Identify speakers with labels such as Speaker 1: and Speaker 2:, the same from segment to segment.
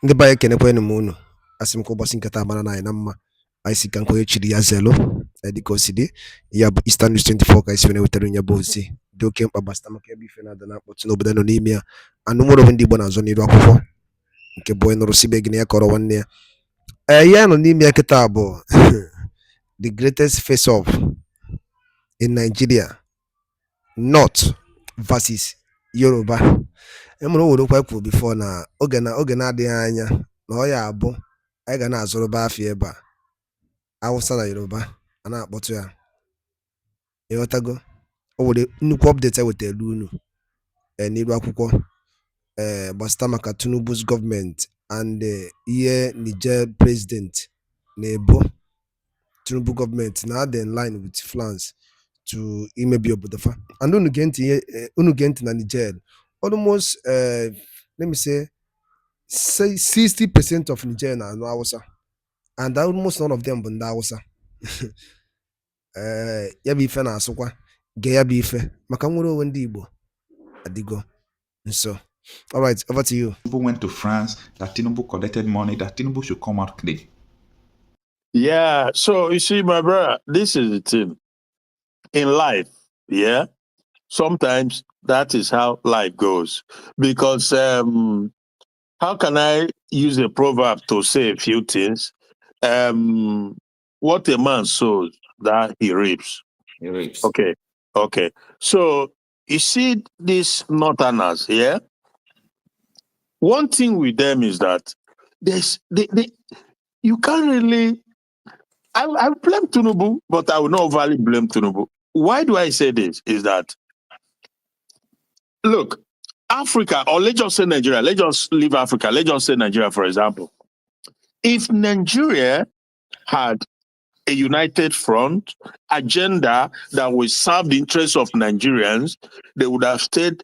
Speaker 1: Ndị be anyị ekenekwanụ m unu. Asị m ka ụbọchị nketa mara na anyị na mma. Anyị si ka nkwenye chiri ya zelu dịka o si dị. Ya bụ Eastern News 24 ka anyị si wetara onye bụ ozi dị oke mkpa gbasara maka ebe ife na-ada na-akpọtụ n'obodo nọ n'ime ya. Anụ nwere ndị Igbo na-azọ n'iru akwụkwọ nke bụ nụrụ sibe gị na ya kọrọ nwanne ya. Ya nọ n'ime ya kịta bụ the greatest face-off in Nigeria, North versus Yoruba. Emere o were okwu kwuo before na oge na-adịghị anya na ọ ya abụ anyị ga na-azụrụba afịa ebe a Hausa na Yoruba a na-akpọtụ ya. Ịghọtago? O were nnukwu update ewetara unu n'iru akwụkwọ gbasara maka Tinubu's government and ihe Niger president na-ebo Tinubu government na adị in line with plans to imebi obodo fa. And unu gee ntị na Niger, almost let me say 60% of Niger na anụ Hausa, and almost none of them bụ ndị Hausa. Ya bụ ife na-asụkwa gee ya bụ ife maka nwere onwe ndị Igbo adigo nso. All right, over to you.
Speaker 2: People went to France, that Tinubu collected money, that Tinubu should come out clean.
Speaker 3: Yeah, so you see, my brother, this is the thing. In life, yeah, sometimes that is how life goes. Because how can I use a proverb to say a few things? What a man sows, that he reaps.
Speaker 2: He reaps.
Speaker 3: Okay. So you see these northerners, yeah? One thing with them is that you can't really. I blame Tinubu, but I will not overly blame Tinubu. Why do I say this? Is that, look, Africa, or let's just say Nigeria, let's just leave Africa, let's just say Nigeria, for example. If Nigeria had a united front agenda that would serve the interests of Nigerians, they would have stayed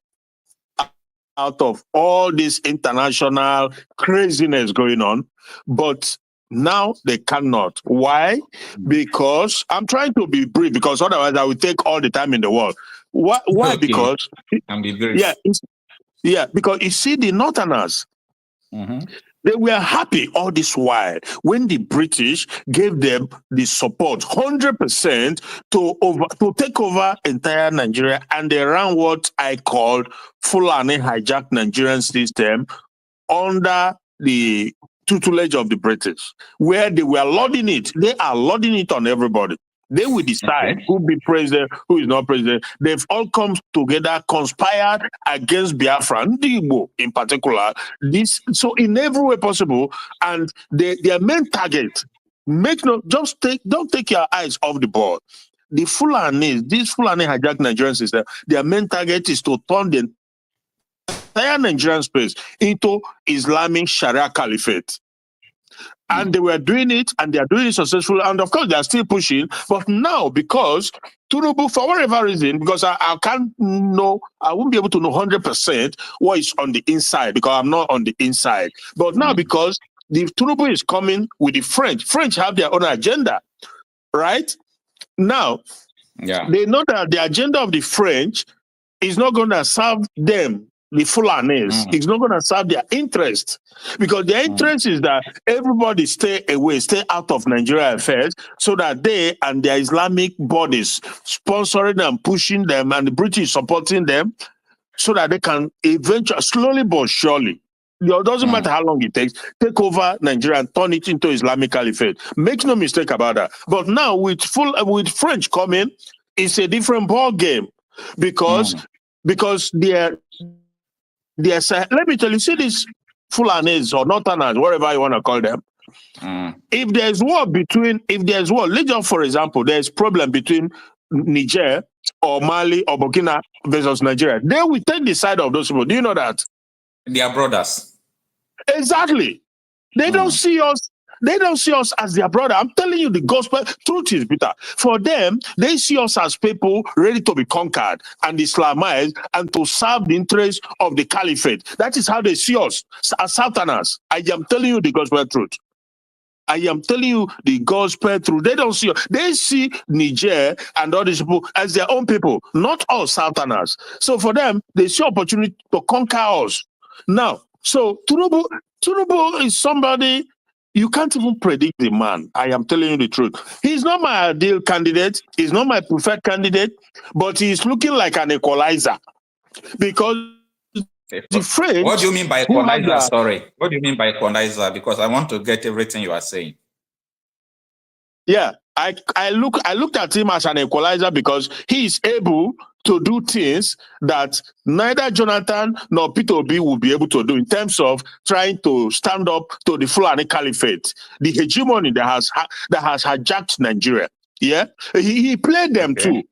Speaker 3: out of all this international craziness going on. But now they cannot. Why? Because I'm trying to be brief, because otherwise I will take all the time in the world. Why?
Speaker 2: Okay.
Speaker 3: Because
Speaker 2: And be brief.
Speaker 3: Because you see the Northerners, they were happy all this while when the British gave them the support 100% to take over entire Nigeria, and they ran what I called Fulani hijacked Nigerian system under the tutelage of the British, where they were loading it. They are loading it on everybody. They will decide who be president, who is not president. They've all come together, conspired against Biafra, Ndibo in particular. So in every way possible, and their main target, don't take your eyes off the ball. The Fulani, this Fulani hijacked Nigerian system, their main target is to turn the entire Nigerian space into Islamic Sharia Caliphate. And they were doing it, and they are doing it successfully. And of course, they are still pushing. But now, because Tinubu, for whatever reason, because I won't be able to know 100% what is on the inside, because I'm not on the inside. But now, because the Tinubu is coming with the French have their own agenda, right? Now, they know that the agenda of the French is not going to serve them, the Fulanis. It's not going to serve their interest, because their interest is that everybody stay away, stay out of Nigeria affairs, so that they and their Islamic bodies sponsoring them, pushing them, and the British supporting them, so that they can eventually, slowly but surely, it doesn't matter how long it takes, take over Nigeria and turn it into Islamic Caliphate. Make no mistake about that. But now with French coming, it's a different ball game, because they're let me tell you, see these Fulanis or Northerners, whatever you want to call them. If there's war, let's just, for example, there's problem between Niger or Mali or Burkina versus Nigeria, they will take the side of those people. Do you know that?
Speaker 2: They are brothers.
Speaker 3: Exactly. They don't see us. They don't see us as their brother. I'm telling you, the gospel truth is bitter. For them, they see us as people ready to be conquered and Islamized and to serve the interests of the caliphate. That is how they see us, as Southerners. I am telling you the gospel truth. I am telling you the gospel truth. They don't see us. They see Niger and all these people as their own people, not us Southerners. So for them, they see opportunity to conquer us. Now, so Tinubu, Tinubu is somebody you can't even predict the man. I am telling you the truth. He's not my ideal candidate. He's not my preferred candidate, but he's looking like an equalizer because the French.
Speaker 2: What do you mean by
Speaker 3: who have
Speaker 2: equalizer?
Speaker 3: their-
Speaker 2: Sorry. What do you mean by equalizer? Because I want to get everything you are saying.
Speaker 3: Yeah, I looked at him as an equalizer because he is able to do things that neither Jonathan nor Peter Obi will be able to do in terms of trying to stand up to the Fulani Caliphate, the hegemony that has hijacked Nigeria. Yeah, he played them too.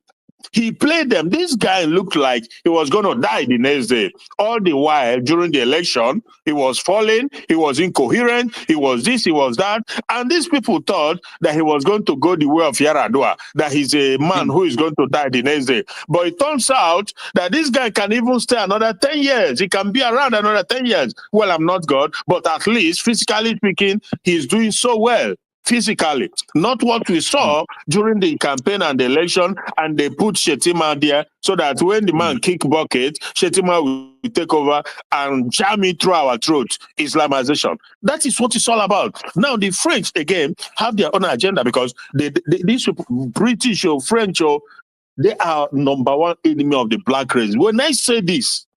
Speaker 3: He played them. This guy looked like he was going to die the next day. All the while, during the election, he was falling, he was incoherent, he was this, he was that. And these people thought that he was going to go the way of Yaradua, that he's a man who is going to die the next day. But it turns out that this guy can even stay another 10 years. He can be around another 10 years. Well, I'm not God, but at least physically speaking, he's doing so well. Physically, not what we saw during the campaign and the election, and they put Shetima there so that when the man kick bucket, Shetima will take over and jam it through our throat. Islamization. That is what it's all about. Now the French again have their own agenda because these British or French they are number one enemy of the black race. When I say this,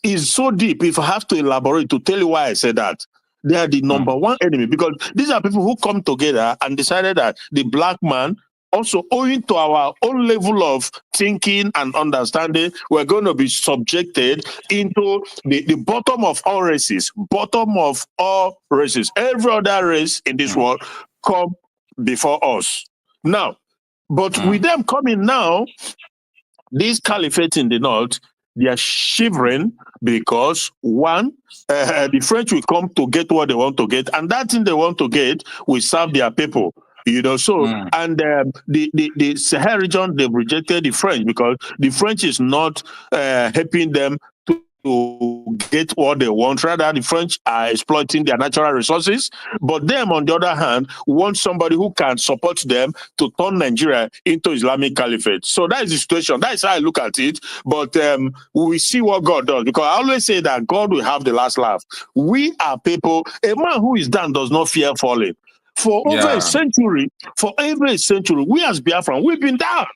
Speaker 3: it's so deep. If I have to elaborate to tell you why I said that. They are the number one enemy because these are people who come together and decided that the black man, also owing to our own level of thinking and understanding, we're going to be subjected into the bottom of all races, Every other race in this world come before us. Now, but with them coming now, this caliphate in the north, they are shivering because one, the French will come to get what they want to get, and that thing they want to get will serve their people. So and the Sahel region, they've rejected the French because the French is not helping them to get what they want. Rather, the French are exploiting their natural resources, but them, on the other hand, want somebody who can support them to turn Nigeria into Islamic Caliphate. So that is the situation. That is how I look at it. But we will see what God does, because I always say that God will have the last laugh. We are people. A man who is down does not fear falling. For over a century, we as Biafran, we've been down.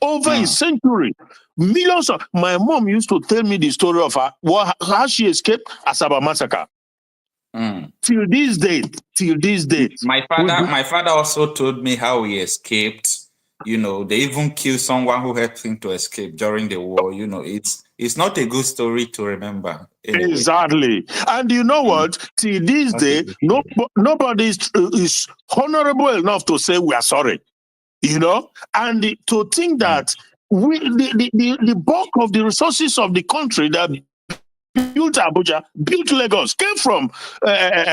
Speaker 3: Over a century. Millions of my mom used to tell me the story of how she escaped Asaba massacre. Till this day.
Speaker 2: My father also told me how he escaped. They even killed someone who helped him to escape during the war. It's not a good story to remember. Anyway.
Speaker 3: Exactly. And you know what? Till this day, nobody is honorable enough to say we are sorry. And to think that the bulk of the resources of the country that built Abuja, built Lagos, came from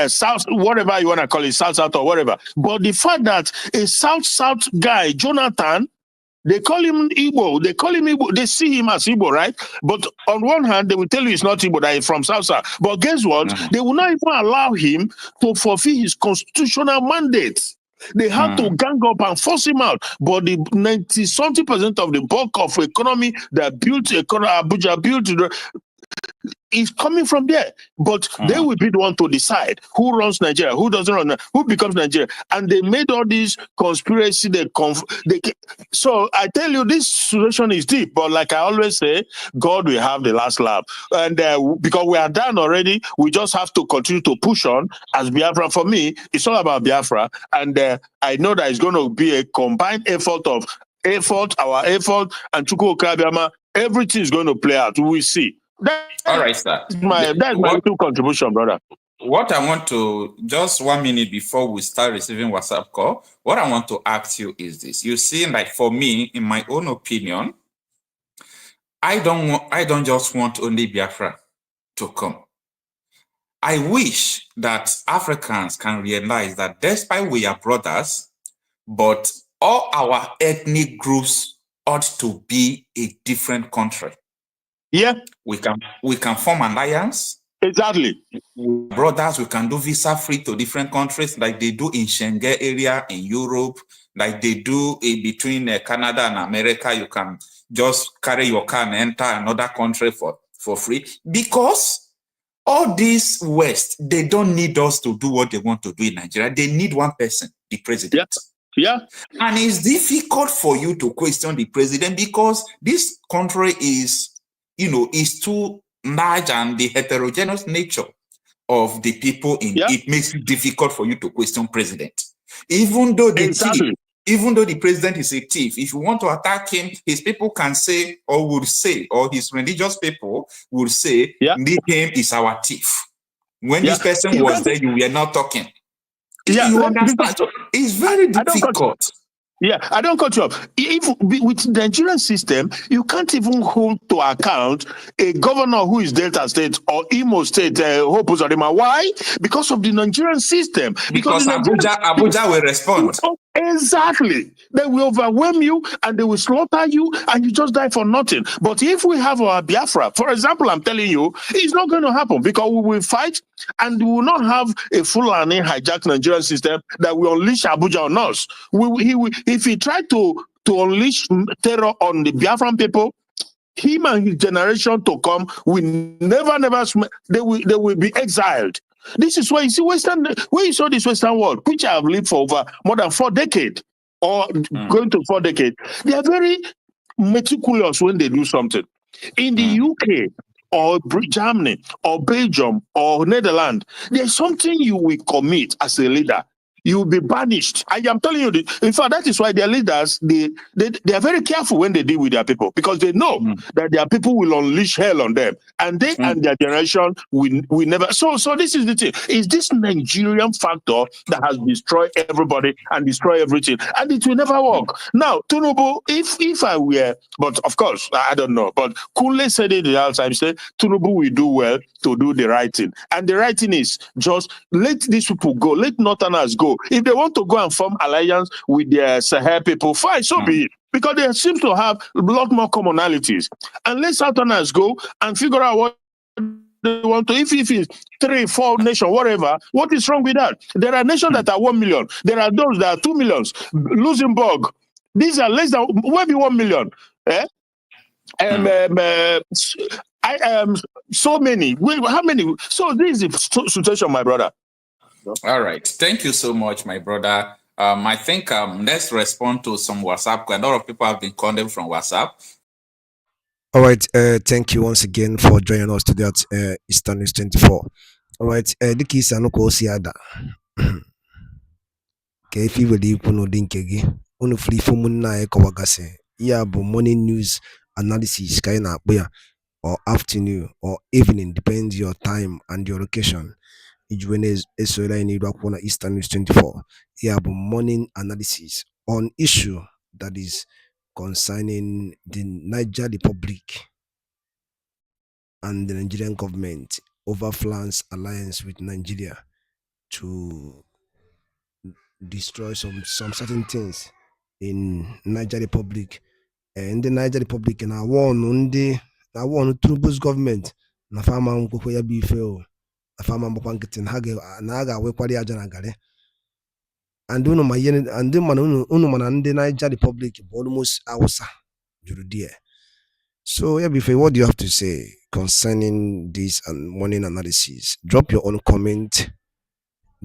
Speaker 3: South, whatever you want to call it, South or whatever. But the fact that a South guy, Jonathan, they call him Igbo. They see him as Igbo, right? But on one hand, they will tell you it's not Igbo, that he's from South. But guess what? They will not even allow him to fulfill his constitutional mandate. They had to gang up and force him out. But the 90-something% of the bulk of economy that Abuja built is coming from there. But they will be the one to decide who runs Nigeria, who doesn't run, who becomes Nigeria. And they made all these conspiracy. So I tell you, this situation is deep. But like I always say, God will have the last laugh. And because we are done already, we just have to continue to push on as Biafra. For me, it's all about Biafra. And I know that it's going to be a combined effort, our effort, and Chukwu Okabiama. Everything is going to play out. We will see.
Speaker 2: All right, sir.
Speaker 3: That's my little contribution, brother.
Speaker 2: What I want to, just 1 minute before we start receiving WhatsApp call, what I want to ask you is this. You see, like for me, in my own opinion, I don't just want only Biafra to come. I wish that Africans can realize that despite we are brothers, but all our ethnic groups ought to be a different country.
Speaker 3: Yeah.
Speaker 2: We can form an alliance.
Speaker 3: Exactly.
Speaker 2: Brothers, we can do visa free to different countries like they do in Schengen area in Europe, like they do between Canada and America. You can just carry your car and enter another country for free, because all this West, they don't need us to do what they want to do in Nigeria. They need one person, the president.
Speaker 3: Yeah.
Speaker 2: And it's difficult for you to question the president because this country is, is too large, and the heterogeneous nature of the people in it makes it difficult for you to question president. Even though the president is a thief, if you want to attack him, his people can say, or his religious people would say, him is our thief. When this person was there, you were not talking. You understand? So it's very difficult.
Speaker 3: I don't cut you off. If with the Nigerian system, you can't even hold to account a governor who is Delta State or Imo State, Hope Uzodinma. Why? Because of the Nigerian system.
Speaker 2: Because Abuja will respond.
Speaker 3: Exactly. They will overwhelm you and they will slaughter you and you just die for nothing. But if we have our Biafra, for example, I'm telling you, it's not going to happen because we will fight and we will not have a Fulani hijacked Nigerian system that will unleash Abuja on us. If he tried to unleash terror on the Biafran people, him and his generation to come will never, they will be exiled. This is why you see where you saw this Western world, which I have lived for over more than 4 decades, or going to 4 decades. They are very meticulous when they do something. In the UK or Germany or Belgium or Netherlands, there's something you will commit as a leader. You will be banished. I am telling you, in fact, that is why their leaders, they are very careful when they deal with their people, because they know that their people will unleash hell on them, and they and their generation will never. So this is the thing. It's this Nigerian factor that has destroyed everybody and destroyed everything, and it will never work. Now, Tinubu, if I were, but of course, I don't know, but Kunle said it the last time, said Tinubu will do well to do the right thing, and the right thing is just let these people go, let Northerners go. If they want to go and form alliance with their Sahel people, fine, so be it. Because they seem to have a lot more commonalities. And let Southerners go and figure out what they want to. If it's 3, 4 nations, whatever, what is wrong with that? There are nations that are 1 million. There are those that are 2 millions. Luxembourg, these are less than, maybe 1 million. So many. How many? So this is the situation, my brother.
Speaker 2: All right. Thank you so much, my brother. I think let's respond to some WhatsApp. A lot of people have been calling from WhatsApp.
Speaker 1: All right. Thank you once again for joining us today at Eastern News 24. All right. The keys are no siada. Okay, if you will leave no dinkegi, unu free from na ekowagase. Yeah, but morning news analysis kaina boya, or afternoon or evening, depends your time and your location. Ijuene Esoela in Irakwana Eastern News 24. Here have morning analysis on issue that is concerning the Niger Republic and the Nigerian government over France alliance with Nigeria to destroy some certain things in Niger Republic. And the Niger Republic and I warn Tinubu's government na fama nkoko ya bife afama mbakwa nkịtị na a ga-awekwara ya aja na garị, and unu mana ndị Niger Republic bụ almost Hausa juru there. So yeah, before, what do you have to say concerning this and morning analysis? Drop your own comment,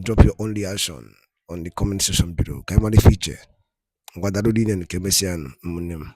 Speaker 1: drop your own reaction on the comment section below. Kaimari feature. Ngwadaro dine nke mesian munem.